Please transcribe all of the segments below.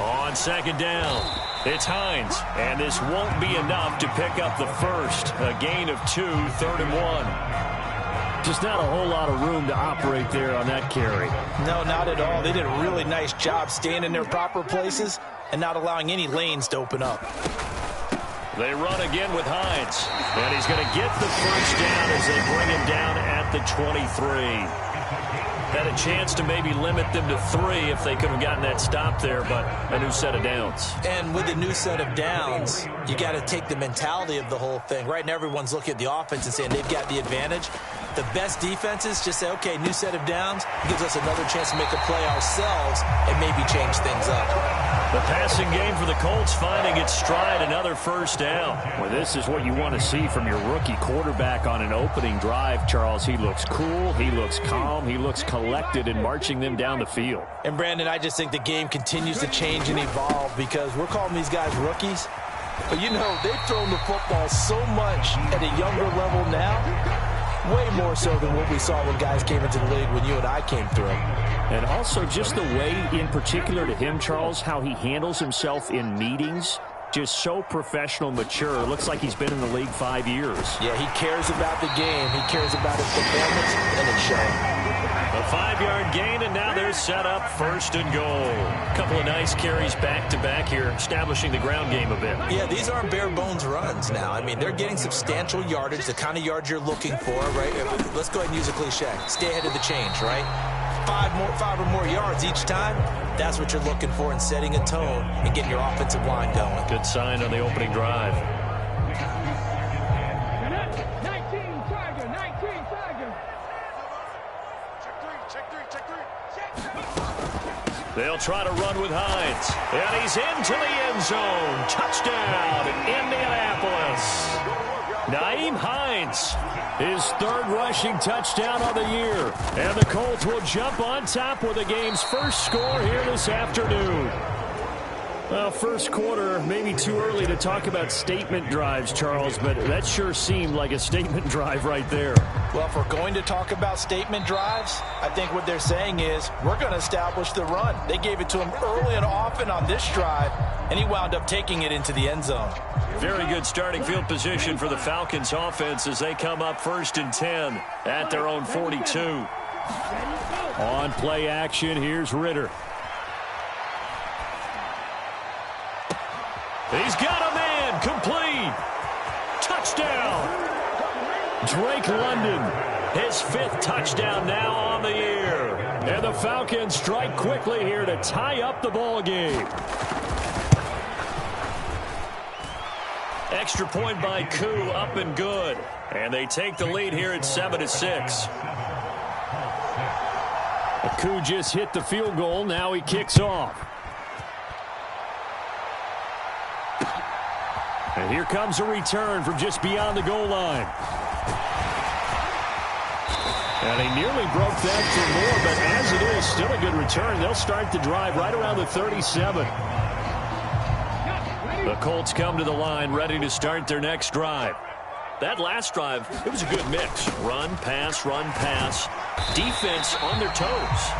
On second down, it's Hines, and this won't be enough to pick up the first. A gain of 2, 3rd and 1. Just not a whole lot of room to operate there on that carry. No, not at all. They did a really nice job staying in their proper places and not allowing any lanes to open up. They run again with Hines, and he's going to get the first down as they bring him down at the 23. Had a chance to maybe limit them to 3 if they could have gotten that stop there, but a new set of downs. And with a new set of downs, you got to take the mentality of the whole thing. Right now, everyone's looking at the offense and saying they've got the advantage. The best defenses just say, okay, new set of downs, gives us another chance to make a play ourselves and maybe change things up. The passing game for the Colts finding its stride, another first down. Well, this is what you want to see from your rookie quarterback on an opening drive, Charles. He looks cool, he looks calm, he looks collected in marching them down the field. And, Brandon, I just think the game continues to change and evolve because we're calling these guys rookies. But, you know, they've thrown the football so much at a younger level now. Way more so than what we saw when guys came into the league when you and I came through. And also just the way, in particular to him, Charles, how he handles himself in meetings. Just so professional, mature. Looks like he's been in the league 5 years. Yeah, he cares about the game. He cares about his performance, and it's showing. A 5-yard gain, and now they're set up 1st and goal. A couple of nice carries back-to-back here, establishing the ground game a bit. Yeah, these aren't bare-bones runs now. I mean, they're getting substantial yardage, the kind of yards you're looking for, right? Let's go ahead and use a cliche. Stay ahead of the change, right? 5 or more yards each time. That's what you're looking for in setting a tone and getting your offensive line going. Good sign on the opening drive. 19 Tiger. They'll try to run with Hines. And he's into the end zone. Touchdown, Indianapolis. Nyheim Hines, his 3rd rushing touchdown of the year. And the Colts will jump on top with the game's first score here this afternoon. Well, first quarter, maybe too early to talk about statement drives, Charles, but that sure seemed like a statement drive right there. Well, if we're going to talk about statement drives, I think what they're saying is we're going to establish the run. They gave it to him early and often on this drive, and he wound up taking it into the end zone. Very good starting field position for the Falcons offense as they come up 1st and 10 at their own 42. On play action, here's Ritter. He's got a man, complete. Touchdown. Drake London, his 5th touchdown now on the year. And the Falcons strike quickly here to tie up the ball game. Extra point by Koo, up and good. And they take the lead here at 7-6. Koo just hit the field goal. Now he kicks off. And here comes a return from just beyond the goal line. And he nearly broke that for more, but as it is, still a good return. They'll start the drive right around the 37. The Colts come to the line ready to start their next drive. That last drive, it was a good mix. Run, pass, defense on their toes.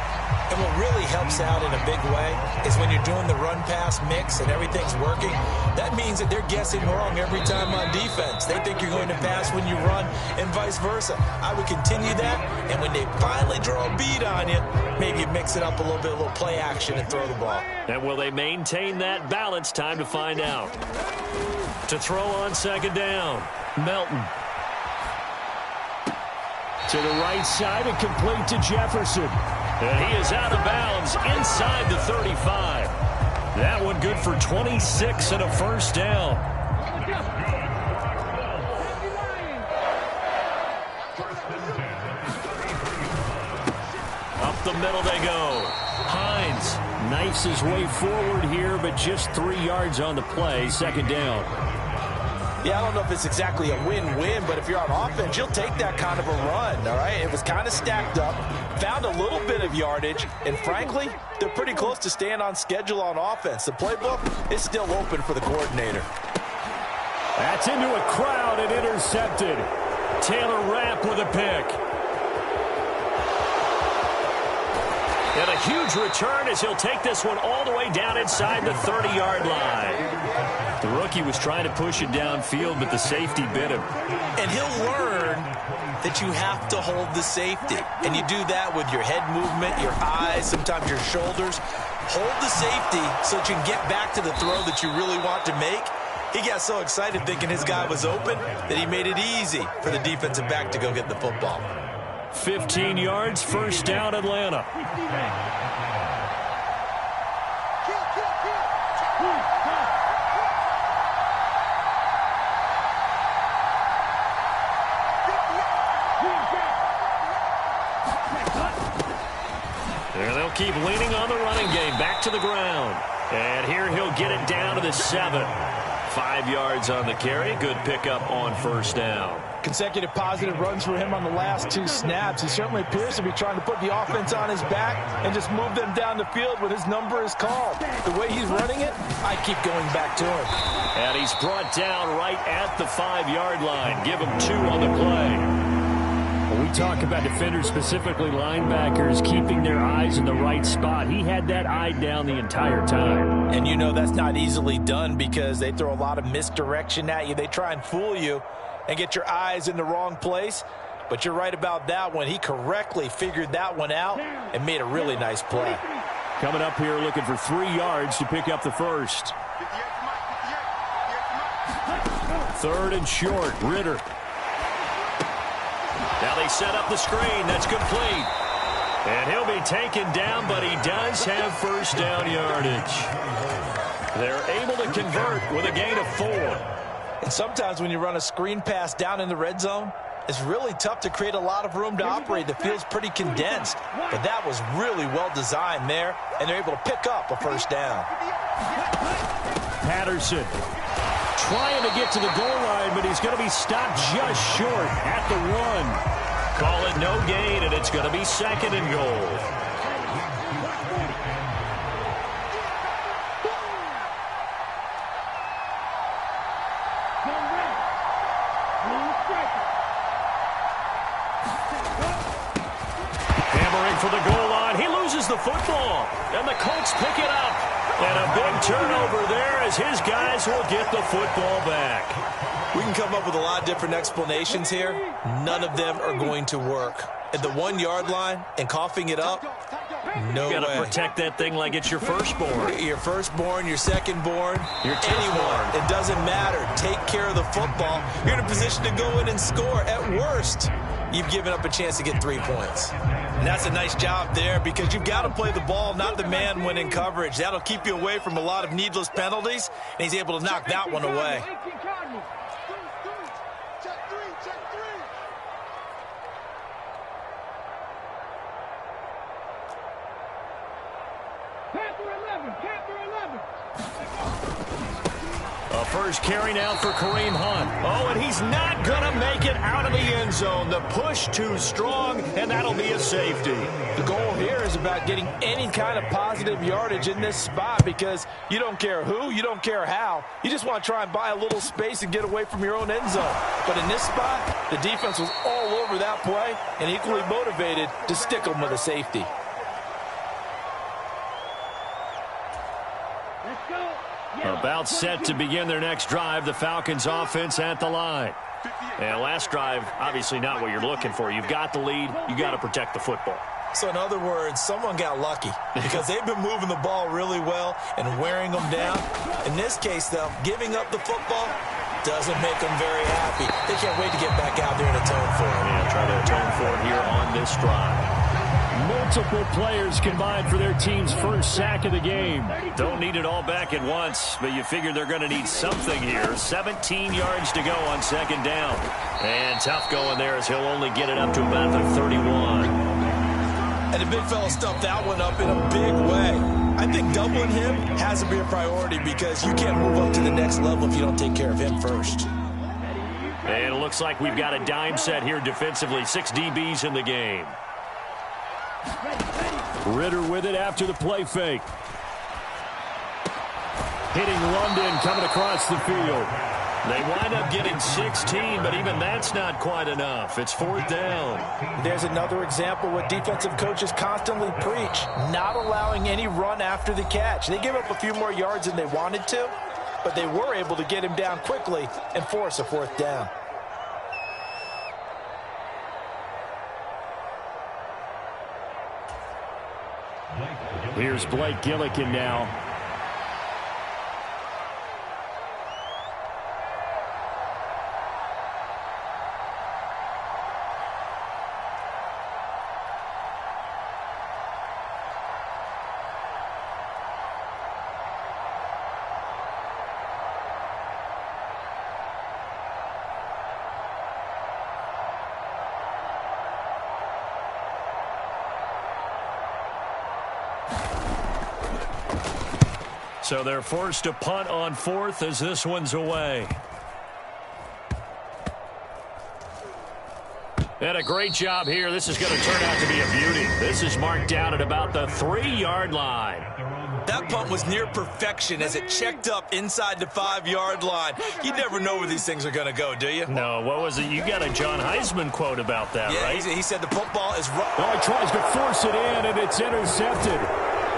And what really helps out in a big way is when you're doing the run-pass mix and everything's working, that means that they're guessing wrong every time on defense. They think you're going to pass when you run and vice versa. I would continue that, and when they finally draw a beat on you, maybe you mix it up a little bit, a little play action and throw the ball. And will they maintain that balance? Time to find out. To throw on 2nd down, Melton. To the right side and complete to Jefferson. And he is out of bounds inside the 35. That one good for 26 and a first down. Up the middle they go. Hines knifes his way forward here, but just 3 yards on the play. 2nd down. Yeah, I don't know if it's exactly a win-win, but if you're on offense, you'll take that kind of a run, all right? It was kind of stacked up, found a little bit of yardage, and frankly, they're pretty close to staying on schedule on offense. The playbook is still open for the coordinator. That's into a crowd and intercepted. Taylor Rapp with a pick. And a huge return as he'll take this one all the way down inside the 30-yard line. The rookie was trying to push it downfield, but the safety bit him. And he'll learn that you have to hold the safety. And you do that with your head movement, your eyes, sometimes your shoulders. Hold the safety so that you can get back to the throw that you really want to make. He got so excited thinking his guy was open that he made it easy for the defensive back to go get the football. 15 yards, first down, Atlanta. And they'll keep leaning on the running game. Back to the ground. And here he'll get it down to the 7. 5 yards on the carry. Good pickup on first down. Consecutive positive runs for him on the last 2 snaps. He certainly appears to be trying to put the offense on his back and just move them down the field when his number is called. The way he's running it, I keep going back to him. And he's brought down right at the 5-yard line. Give him 2 on the play. When we talk about defenders, specifically linebackers, keeping their eyes in the right spot, he had that eye down the entire time. And you know that's not easily done because they throw a lot of misdirection at you. They try and fool you and get your eyes in the wrong place. But you're right about that one. He correctly figured that one out and made a really nice play. Coming up here looking for 3 yards to pick up the first. 3rd and short, Ritter. Now they set up the screen. That's complete. And he'll be taken down, but he does have first down yardage. They're able to convert with a gain of 4. And sometimes when you run a screen pass down in the red zone, it's really tough to create a lot of room to operate. The field's pretty condensed. But that was really well designed there, and they're able to pick up a first down. Patterson trying to get to the goal line, but he's going to be stopped just short at the 1. Call it no gain, and it's going to be 2nd and goal. Hammering for the goal line. He loses the football, and the Colts pick it up. And a big turnover there as his guys will get the football back. We can come up with a lot of different explanations here. None of them are going to work. At the 1-yard line and coughing it up, no way. You got to protect that thing like it's your firstborn. Your firstborn, your secondborn, your anyone. It doesn't matter. Take care of the football. You're in a position to go in and score. At worst, you've given up a chance to get 3 points. And that's a nice job there because you've got to play the ball, not the man when in coverage. That'll keep you away from a lot of needless penalties, and he's able to knock that one away. A first carry now for Kareem Hunt. Oh, and he's not going to make it out of the end zone. The push too strong, and that'll be a safety. The goal here is about getting any kind of positive yardage in this spot because you don't care who, you don't care how. You just want to try and buy a little space and get away from your own end zone. But in this spot, the defense was all over that play and equally motivated to stick them with a safety. About set to begin their next drive, the Falcons offense at the line. And last drive, obviously not what you're looking for. You've got the lead. You got to protect the football. So in other words, someone got lucky because they've been moving the ball really well and wearing them down. In this case, though, giving up the football doesn't make them very happy. They can't wait to get back out there and atone for it. Yeah, try to atone for it here on this drive. Multiple players combined for their team's first sack of the game. Don't need it all back at once, but you figure they're going to need something here. 17 yards to go on 2nd down. And tough going there as he'll only get it up to about the 31. And the big fella stuffed that one up in a big way. I think doubling him has to be a priority because you can't move up to the next level if you don't take care of him first. And it looks like we've got a dime set here defensively. 6 DBs in the game. Ritter with it after the play fake. Hitting London coming across the field. They wind up getting 16, but even that's not quite enough. It's 4th down. There's another example what defensive coaches constantly preach, not allowing any run after the catch. They gave up a few more yards than they wanted to, but they were able to get him down quickly and force a 4th down. Here's Blake Gillikin now. So they're forced to punt on 4th as this one's away. And a great job here. This is going to turn out to be a beauty. This is marked down at about the 3-yard line. That punt was near perfection as it checked up inside the 5-yard line. You never know where these things are going to go, do you? No, what was it? You got a John Heisman quote about that, right? He said the football is right. Oh, he tries to force it in, and it's intercepted.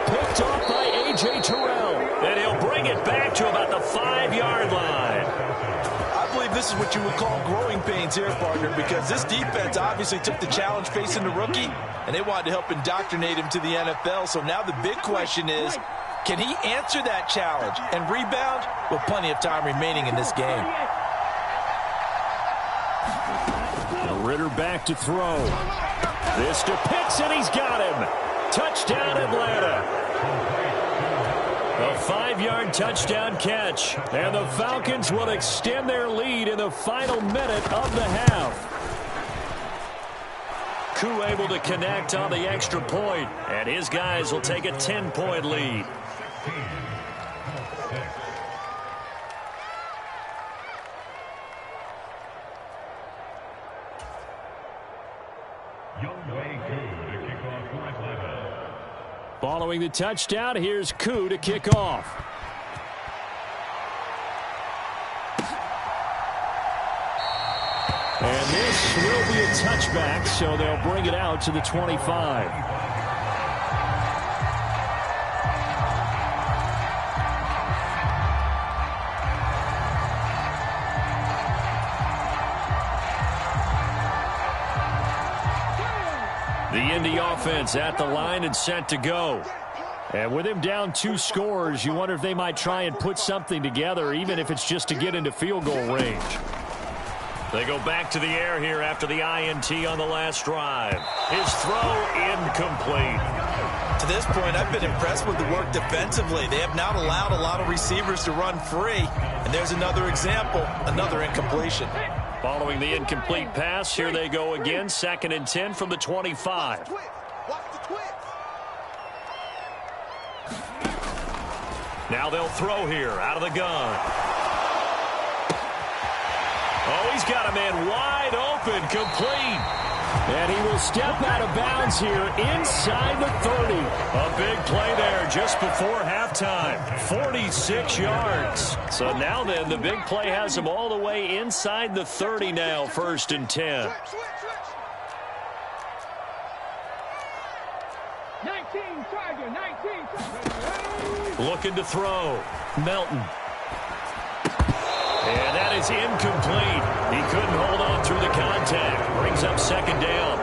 Picked off by A.J. Terrell. And he'll bring it back to about the 5-yard line. I believe this is what you would call growing pains here, partner, because this defense obviously took the challenge facing the rookie, and they wanted to help indoctrinate him to the NFL. So now the big question is, can he answer that challenge and rebound with plenty of time remaining in this game? Ritter back to throw. This to Pitts, and he's got him. Touchdown, Atlanta. A 5-yard touchdown catch. And the Falcons will extend their lead in the final minute of the half. Koo able to connect on the extra point, and his guys will take a 10-point lead. Following the touchdown, here's Koo to kick off. And this will be a touchback, so they'll bring it out to the 25. The Indy offense at the line and set to go. And with him down 2 scores, you wonder if they might try and put something together, even if it's just to get into field goal range. They go back to the air here after the INT on the last drive. His throw incomplete. To this point, I've been impressed with the work defensively. They have not allowed a lot of receivers to run free. And there's another example, another incompletion. Following the incomplete pass, here they go again. 2nd and 10 from the 25. Now they'll throw here out of the gun. Oh, he's got a man wide open, complete. And he will step out of bounds here inside the 30. A big play there just before halftime. 46 yards. So now then, the big play has him all the way inside the 30 now, 1st and 10. 19 Tiger, 19 Tiger. Looking to throw. Melton. And that is incomplete. He couldn't hold on through the contact. Brings up 2nd down.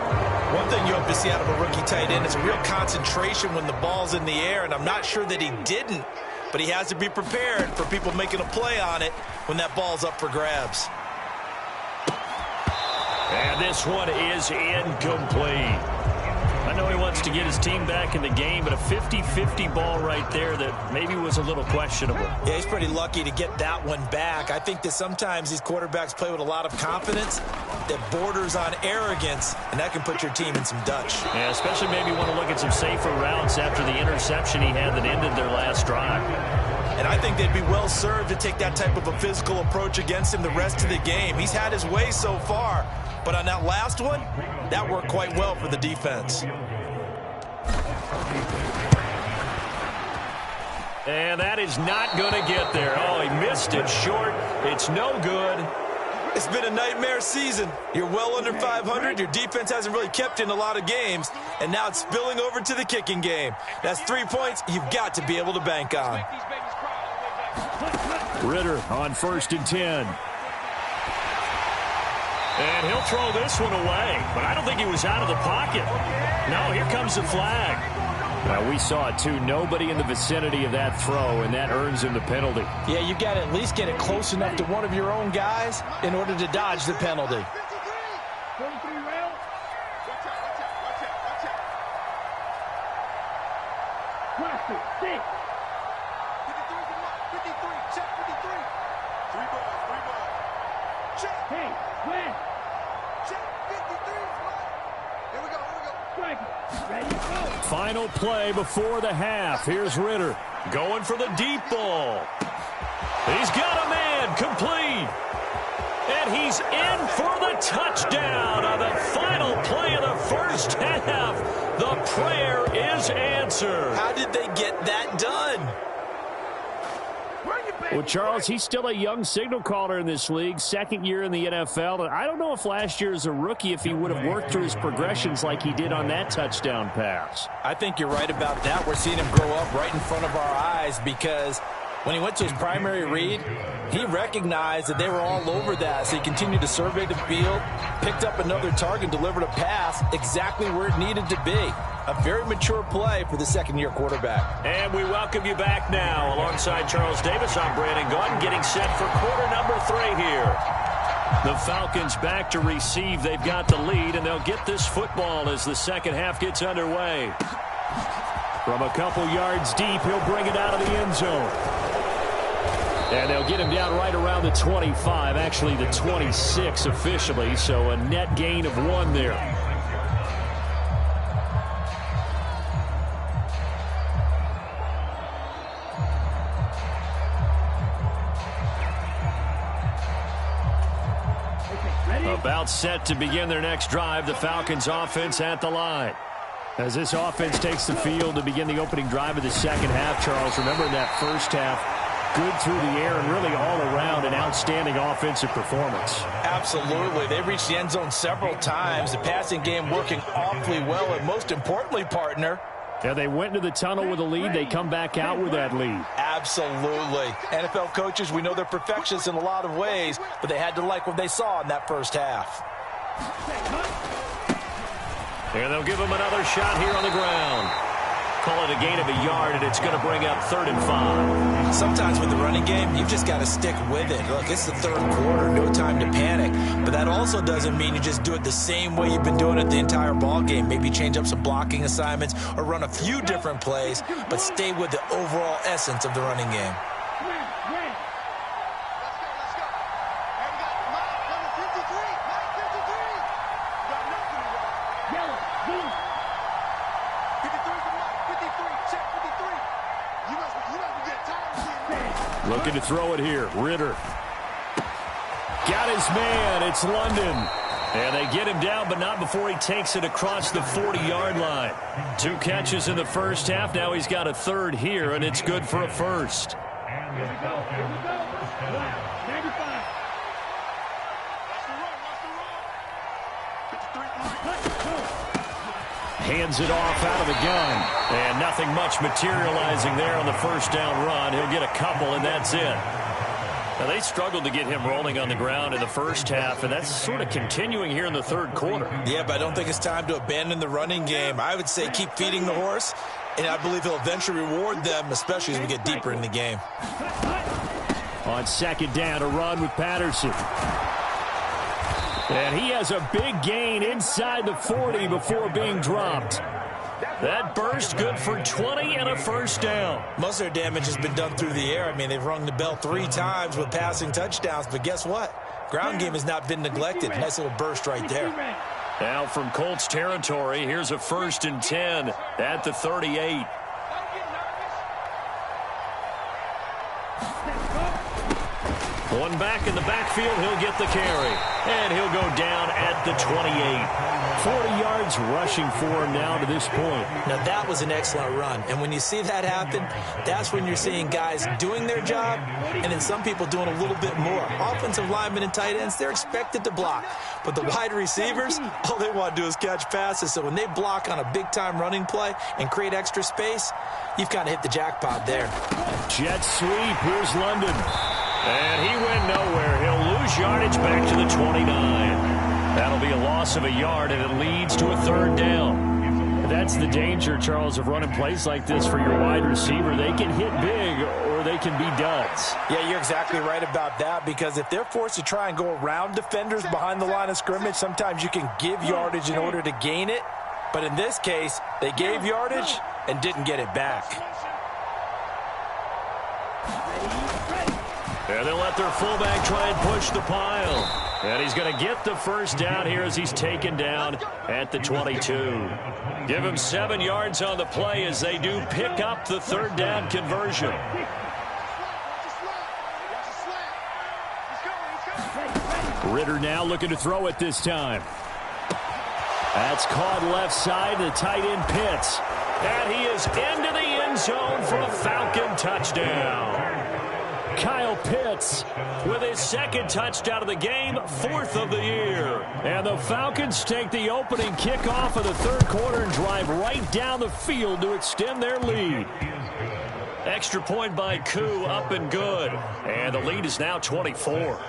One thing you hope to see out of a rookie tight end is a real concentration when the ball's in the air, and I'm not sure that he didn't, but he has to be prepared for people making a play on it when that ball's up for grabs. And this one is incomplete. I know he wants to get his team back in the game, but a 50-50 ball right there that maybe was a little questionable. Yeah, he's pretty lucky to get that one back. I think that sometimes these quarterbacks play with a lot of confidence that borders on arrogance, and that can put your team in some Dutch. Yeah, especially maybe want to look at some safer routes after the interception he had that ended their last drive. And I think they'd be well served to take that type of a physical approach against him the rest of the game. He's had his way so far, but on that last one, that worked quite well for the defense. And that is not going to get there. Oh, he missed it short. It's no good. It's been a nightmare season. You're well under 500. Your defense hasn't really kept in a lot of games. And now it's spilling over to the kicking game. That's 3 points you've got to be able to bank on. Ridder on 1st and 10. And he'll throw this one away. But I don't think he was out of the pocket. No, here comes the flag. Well, we saw it, too. Nobody in the vicinity of that throw, and that earns him the penalty. Yeah, you've got to at least get it close enough to one of your own guys in order to dodge the penalty. 43 rail. Watch it. 6. 53, check 53. 3 ball. Check. Hey, win. Check 53. Here we go. Strike it. Ready, go. Final play before the half. Here's Ridder going for the deep ball. He's got a man, complete. And he's in for the touchdown on the final play of the first half. The prayer is answered. How did they get that done? Well, Charles, he's still a young signal caller in this league, 2nd year in the NFL. And I don't know if last year as a rookie, if he would have worked through his progressions like he did on that touchdown pass. I think you're right about that. We're seeing him grow up right in front of our eyes because when he went to his primary read, he recognized that they were all over that. So he continued to survey the field, picked up another target, delivered a pass exactly where it needed to be. A very mature play for the 2nd-year quarterback. And we welcome you back now. Alongside Charles Davis, I'm Brandon Gaudin, getting set for quarter number 3 here. The Falcons back to receive. They've got the lead, and they'll get this football as the second half gets underway. From a couple yards deep, he'll bring it out of the end zone. And they'll get him down right around the 25, actually the 26 officially, so a net gain of 1 there. About set to begin their next drive, the Falcons offense at the line. As this offense takes the field to begin the opening drive of the second half, Charles, remember in that first half, good through the air and really all around an outstanding offensive performance. Absolutely. They reached the end zone several times. The passing game working awfully well, and most importantly, partner, yeah, they went into the tunnel with a lead. They come back out with that lead. Absolutely. NFL coaches, we know they're perfectionists in a lot of ways, but they had to like what they saw in that first half. And they'll give him another shot here on the ground. Call it a gain of a yard, and it's going to bring up 3rd and 5. Sometimes with the running game, you've just got to stick with it. Look, it's the 3rd quarter, no time to panic. But that also doesn't mean you just do it the same way you've been doing it the entire ball game. Maybe change up some blocking assignments or run a few different plays, but stay with the overall essence of the running game. Looking to throw it here. Ridder. Got his man. It's London. And they get him down, but not before he takes it across the 40-yard line. 2 catches in the first half. Now he's got a 3rd here, and it's good for a 1st. Hands it off out of the gun. And nothing much materializing there on the first down run. He'll get a couple, and that's it. Now, they struggled to get him rolling on the ground in the first half, and that's sort of continuing here in the 3rd quarter. Yeah, but I don't think it's time to abandon the running game. I would say keep feeding the horse, and I believe he'll eventually reward them, especially as we get deeper in the game. On 2nd down, a run with Patterson. And he has a big gain inside the 40 before being dropped. That burst good for 20 and a 1st down. Most of their damage has been done through the air. I mean, they've rung the bell 3 times with passing touchdowns, but guess what? Ground game has not been neglected. Nice little burst right there. Now from Colts territory, here's a 1st and 10 at the 38. One back in the backfield, he'll get the carry. And he'll go down at the 28. 40 yards rushing for him now to this point. Now, that was an excellent run. And when you see that happen, that's when you're seeing guys doing their job and then some people doing a little bit more. Offensive linemen and tight ends, they're expected to block. But the wide receivers, all they want to do is catch passes. So when they block on a big-time running play and create extra space, you've kind of hit the jackpot there. Jet sweep. Here's London. And he went nowhere. He'll lose yardage back to the 29. That'll be a loss of a yard, and it leads to a third down. That's the danger, Charles, of running plays like this for your wide receiver. They can hit big or they can be duds. Yeah, you're exactly right about that, because if they're forced to try and go around defenders behind the line of scrimmage, sometimes you can give yardage in order to gain it. But in this case, they gave yardage and didn't get it back. And they'll let their fullback try and push the pile. And he's going to get the first down here as he's taken down at the 22. Give him 7 yards on the play as they do pick up the third down conversion. Ritter now looking to throw it this time. That's caught left side, the tight end Pitts. And he is into the end zone for a Falcon touchdown. Kyle Pitts with his second touchdown of the game, 4th of the year. And the Falcons take the opening kickoff of the third quarter and drive right down the field to extend their lead. Extra point by Koo, up and good. And the lead is now 24.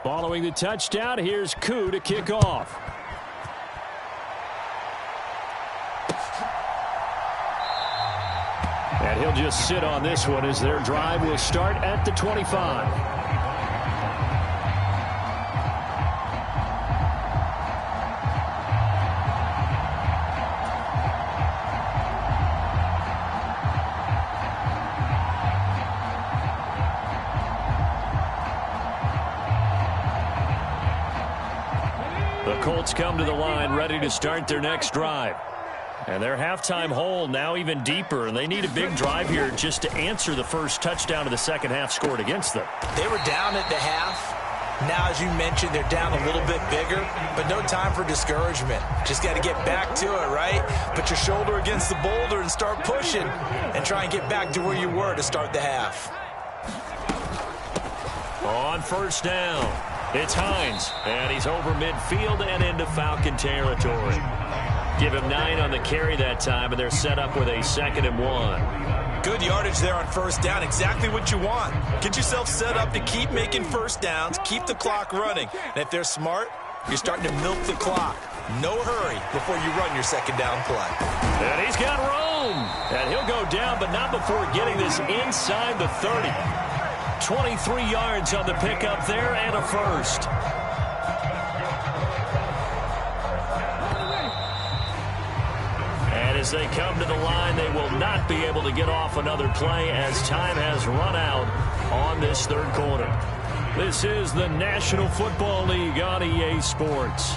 Following the touchdown, here's Koo to kick off. And he'll just sit on this one as their drive will start at the 25. The Colts come to the line ready to start their next drive. And their halftime hole now even deeper, and they need a big drive here just to answer the first touchdown of the second half scored against them. They were down at the half. Now, as you mentioned, they're down a little bit bigger, but no time for discouragement. Just got to get back to it, right? Put your shoulder against the boulder and start pushing and try and get back to where you were to start the half. On first down, it's Hines, and he's over midfield and into Falcon territory. Give him 9 on the carry that time, and they're set up with a 2nd and 1. Good yardage there on first down. Exactly what you want. Get yourself set up to keep making first downs, keep the clock running. And if they're smart, you're starting to milk the clock. No hurry before you run your second down play. And he's got room. And he'll go down, but not before getting this inside the 30. 23 yards on the pickup there and a first. As they come to the line, they will not be able to get off another play as time has run out on this third quarter. This is the National Football League on EA Sports.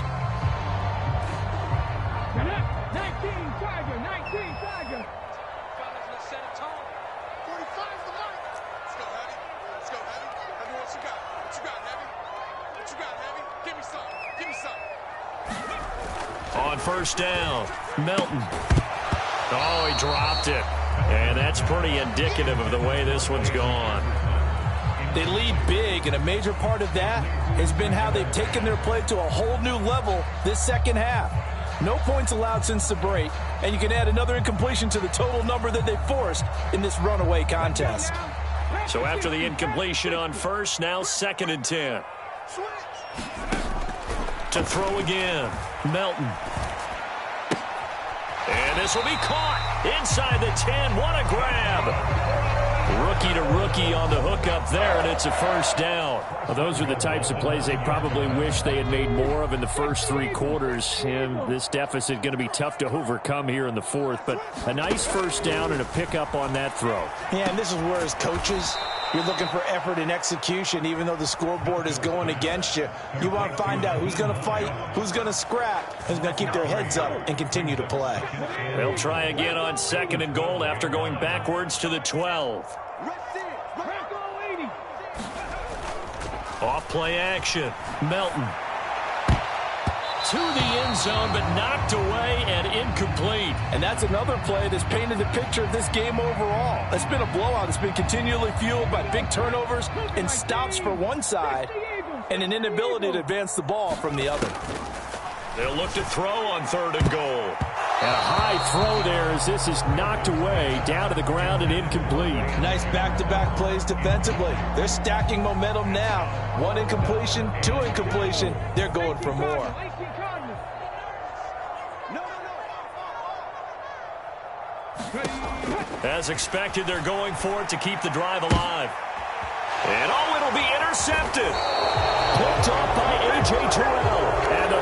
19 Tiger, 19 Tiger. Let's set a tone. 45's the mark. Let's go, Heavy. Let's go, Heavy. Heavy, what you got? What you got, Heavy? What you got, Heavy? Give me some. Give me some. On first down, Melton. Oh, he dropped it. And that's pretty indicative of the way this one's gone. They lead big, and a major part of that has been how they've taken their play to a whole new level this second half. No points allowed since the break, and you can add another incompletion to the total number that they forced in this runaway contest. So after the incompletion on first, now 2nd and 10. To throw again, Melton. And this will be caught inside the 10. What a grab. Rookie to rookie on the hook up there, and it's a first down. Well, those are the types of plays they probably wish they had made more of in the first 3 quarters. And this deficit going to be tough to overcome here in the fourth. But a nice first down and a pickup on that throw. Yeah, and this is where as coaches, You're looking for effort and execution, even though the scoreboard is going against you. You want to find out who's going to fight, who's going to scrap, who's going to keep their heads up and continue to play. They'll try again on 2nd and goal after going backwards to the 12. Off play action. Melton. To the end zone, but knocked away and incomplete. And that's another play that's painted the picture of this game overall. It's been a blowout. It's been continually fueled by big turnovers and stops for one side and an inability to advance the ball from the other. They'll look to throw on 3rd and goal. And a high throw there as this is knocked away, down to the ground and incomplete. Nice back-to-back plays defensively. They're stacking momentum now. 1 incompletion, 2 incompletion. They're going for more. As expected, they're going for it to keep the drive alive. And it'll be intercepted. Picked off by A.J. Terrell. And the